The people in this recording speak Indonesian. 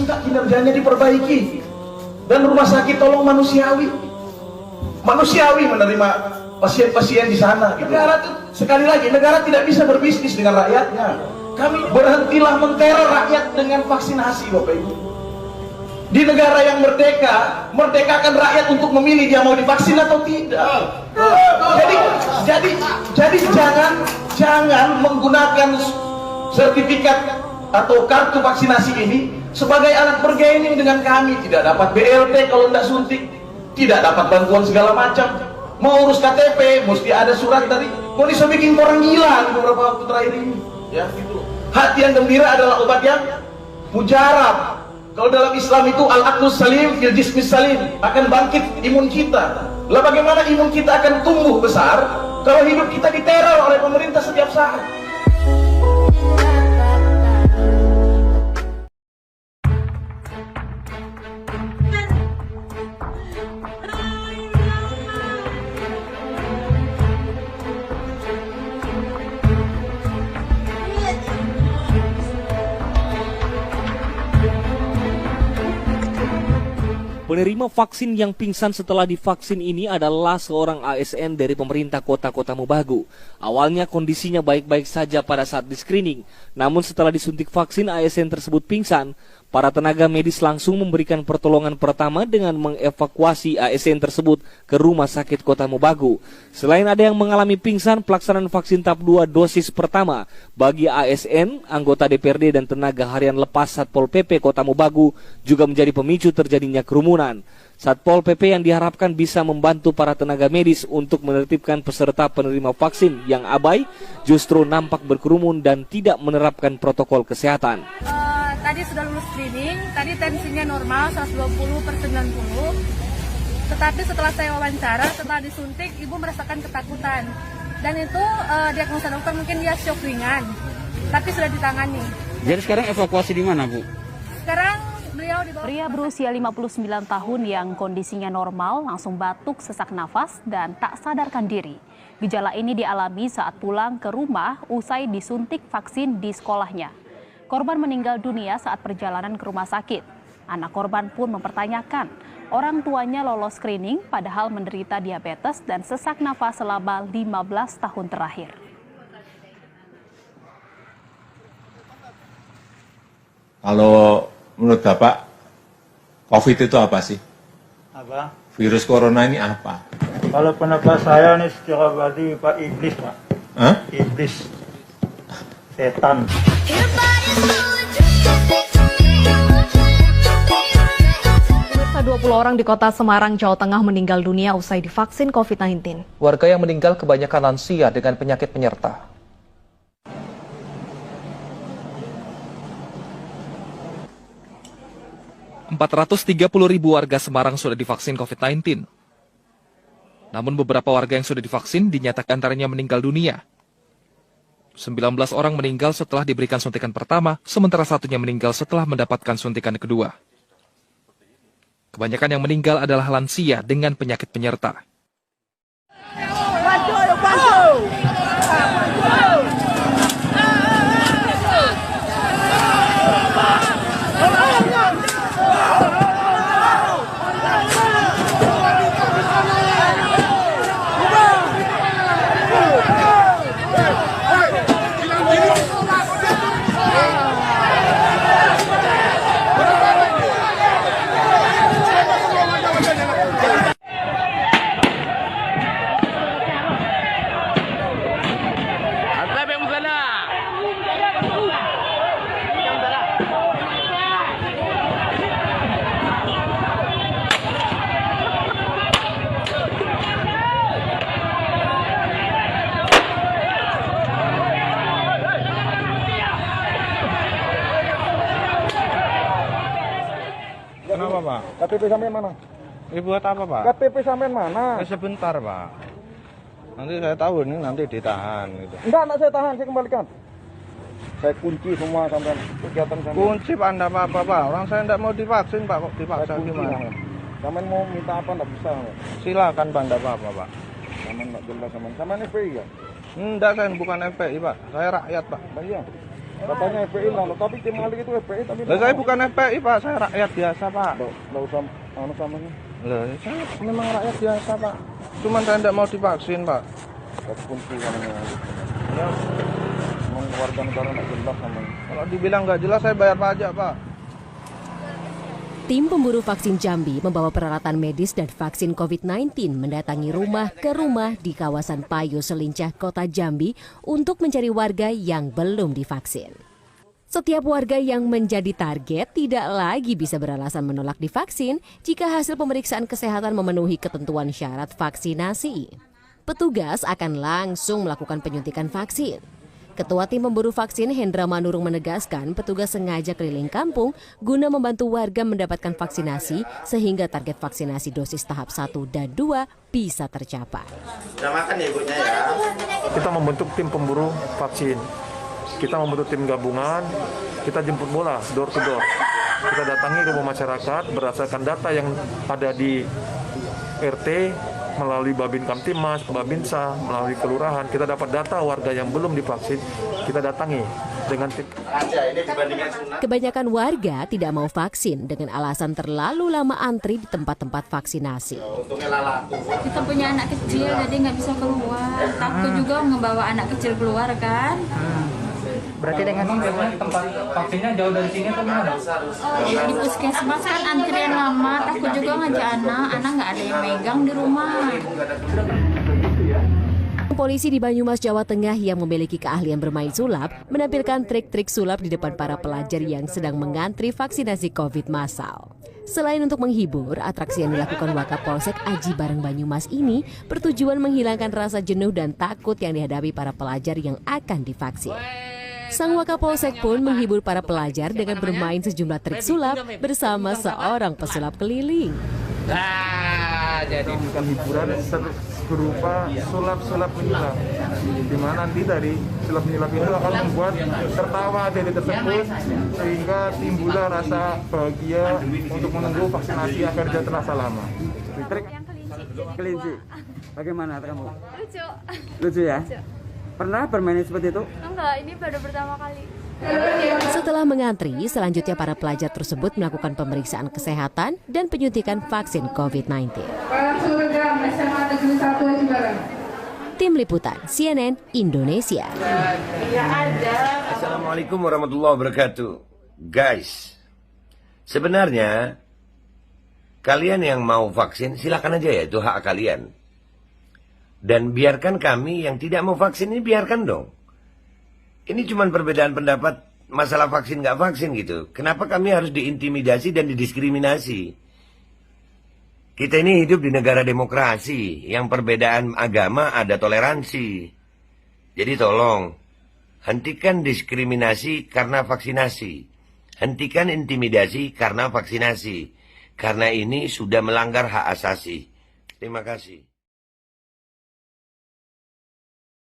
minta kinerjanya diperbaiki. Dan rumah sakit tolong manusiawi menerima pasien-pasien di sana. Negara itu, sekali lagi, negara tidak bisa berbisnis dengan rakyatnya. Kami berhentilah menteror rakyat dengan vaksinasi, Bapak Ibu. Di negara yang merdeka, merdekakan rakyat untuk memilih dia mau divaksin atau tidak. Jadi jangan menggunakan sertifikat atau kartu vaksinasi ini sebagai alat bargaining dengan kami. Tidak dapat BLT kalau tidak suntik, tidak dapat bantuan segala macam. Mau urus KTP mesti ada surat dari polisi. Bikin orang gila beberapa waktu terakhir ini, ya gitu. Hati yang gembira adalah obat yang mujarab. Kalau dalam Islam itu al-aqlus salim fil jismis salim, akan bangkit imun kita. Lah bagaimana imun kita akan tumbuh besar kalau hidup kita diteror oleh pemerintah setiap saat? Penerima vaksin yang pingsan setelah divaksin ini adalah seorang ASN dari pemerintah kota Mobagu. Awalnya kondisinya baik-baik saja pada saat di-screening. Namun setelah disuntik vaksin, ASN tersebut pingsan. Para tenaga medis langsung memberikan pertolongan pertama dengan mengevakuasi ASN tersebut ke rumah sakit kota Mobagu. Selain ada yang mengalami pingsan, pelaksanaan vaksin tahap 2 dosis pertama bagi ASN, anggota DPRD dan tenaga harian lepas Satpol PP kota Mobagu juga menjadi pemicu terjadinya kerumunan. Satpol PP yang diharapkan bisa membantu para tenaga medis untuk menertibkan peserta penerima vaksin yang abai justru nampak berkerumun dan tidak menerapkan protokol kesehatan. Tadi sudah lulus screening, tadi tensinya normal 120/90. Tetapi setelah saya wawancara, setelah disuntik, ibu merasakan ketakutan. Dan itu diagnosa dokter mungkin dia shock ringan, tapi sudah ditangani. Jadi sekarang evakuasi di mana, Bu? Sekarang beliau dibawa. Pria berusia 59 tahun yang kondisinya normal langsung batuk, sesak nafas, dan tak sadarkan diri. Gejala ini dialami saat pulang ke rumah usai disuntik vaksin di sekolahnya. Korban meninggal dunia saat perjalanan ke rumah sakit. Anak korban pun mempertanyakan, orang tuanya lolos screening padahal menderita diabetes dan sesak nafas selama 15 tahun terakhir. Kalau menurut Bapak, COVID itu apa sih? Apa? Virus corona ini apa? Kalau pendapat saya nih secara berarti Pak Iblis, Pak. Hah? Iblis. Setan. Pemirsa, 20 orang di kota Semarang, Jawa Tengah meninggal dunia usai divaksin COVID-19. Warga yang meninggal kebanyakan lansia dengan penyakit penyerta. ribu warga Semarang sudah divaksin COVID-19. Namun beberapa warga yang sudah divaksin dinyatakan antaranya meninggal dunia. 19 orang meninggal setelah diberikan suntikan pertama, sementara satunya meninggal setelah mendapatkan suntikan kedua. Kebanyakan yang meninggal adalah lansia dengan penyakit penyerta. Kenapa, Pak? KTP sampean mana? Buat apa, Pak? KTP sampean mana? Sebentar, Pak. Nanti saya tahu ini nanti ditahan gitu. Enggak saya tahan, saya kembalikan. Saya kunci semua sampean kegiatan sampean. Kunci, Pak, enggak apa-apa, Pak. Orang saya enggak mau divaksin, Pak. Kok dipaksa gimana? Sampean mau minta apa enggak bisa, Pak. Silakan, Pak, enggak apa-apa, Pak. Sampean enggak jelas sampean. Sampean FPI ya? Enggak, saya bukan FPI, Pak. Saya rakyat, Pak. Iya. Katanya FPI lah, tapi tim ahli itu FPI tapi. Lah saya bukan FPI Pak, saya rakyat biasa Pak. Nggak usah samanya. Lah saya memang rakyat biasa Pak. Cuman saya tidak mau divaksin Pak. Tapi kunci namanya. Ya, Emang warga negara nggak jelas namanya. kalau dibilang nggak jelas saya bayar pajak Pak. Tim pemburu vaksin Jambi membawa peralatan medis dan vaksin COVID-19 mendatangi rumah ke rumah di kawasan Payo Selincah, Kota Jambi untuk mencari warga yang belum divaksin. Setiap warga yang menjadi target tidak lagi bisa beralasan menolak divaksin jika hasil pemeriksaan kesehatan memenuhi ketentuan syarat vaksinasi. Petugas akan langsung melakukan penyuntikan vaksin. Ketua Tim Pemburu Vaksin Hendra Manurung menegaskan petugas sengaja keliling kampung guna membantu warga mendapatkan vaksinasi sehingga target vaksinasi dosis tahap 1 dan 2 bisa tercapai. Udah makan ya ibunya ya? Kita membentuk tim pemburu vaksin. Kita membentuk tim gabungan, kita jemput bola door to door. Kita datangi rumah masyarakat berdasarkan data yang ada di RT, melalui Babin Kamtimas, Babinsa, melalui kelurahan, kita dapat data warga yang belum divaksin, kita datangi dengan tim. Kebanyakan warga tidak mau vaksin dengan alasan terlalu lama antri di tempat-tempat vaksinasi. Kita punya anak kecil jadi nggak bisa keluar. Takut juga ngebawa anak kecil keluar kan. Berarti dengan tempat vaksinnya jauh dari sini atau gimana? Di puskesmas kan antrian lama, takut juga ngajak anak nggak ada yang megang di rumah. Polisi di Banyumas, Jawa Tengah yang memiliki keahlian bermain sulap menampilkan trik-trik sulap di depan para pelajar yang sedang mengantri vaksinasi COVID massal. Selain untuk menghibur, atraksi yang dilakukan Wakapolsek Aji Bareng Banyumas ini bertujuan menghilangkan rasa jenuh dan takut yang dihadapi para pelajar yang akan divaksin. Sang Wakapolsek pun menghibur para pelajar dengan bermain sejumlah trik sulap bersama seorang pesulap keliling. Jadi bukan hiburan berupa sulap-sulap menyulap, di mana nanti dari sulap menyulap itu akan membuat tertawa dari tersebut sehingga timbullah rasa bahagia untuk menunggu vaksinasi agar tidak terasa lama. Trik Kelinci. Bagaimana kamu? Lucu. Lucu ya? Pernah bermain seperti itu? Enggak, ini baru pertama kali. Setelah mengantri, selanjutnya para pelajar tersebut melakukan pemeriksaan kesehatan dan penyuntikan vaksin COVID-19. Tim Liputan CNN Indonesia. Assalamualaikum warahmatullahi wabarakatuh. Guys, sebenarnya kalian yang mau vaksin silakan aja ya, itu hak kalian. Dan biarkan kami yang tidak mau vaksin ini biarkan dong. Ini cuma perbedaan pendapat masalah vaksin nggak vaksin gitu. Kenapa kami harus diintimidasi dan didiskriminasi? Kita ini hidup di negara demokrasi yang perbedaan agama ada toleransi. Jadi tolong hentikan diskriminasi karena vaksinasi. Hentikan intimidasi karena vaksinasi. Karena ini sudah melanggar hak asasi. Terima kasih.